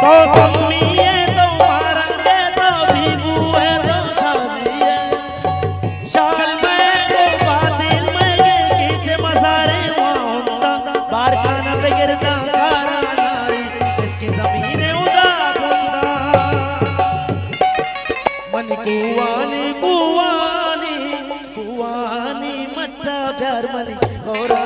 तो सम्मी है तो मारंग है तो भीबू है तो शादी है शाल में तो बादल में के खींचे मसारे वहाँ होता बार खाना पे गिरता खारा नाई इसकी जमीन उदा बुंदा मन कुवानी कुवानी कुवानी मट्टा प्यार मनी गोरा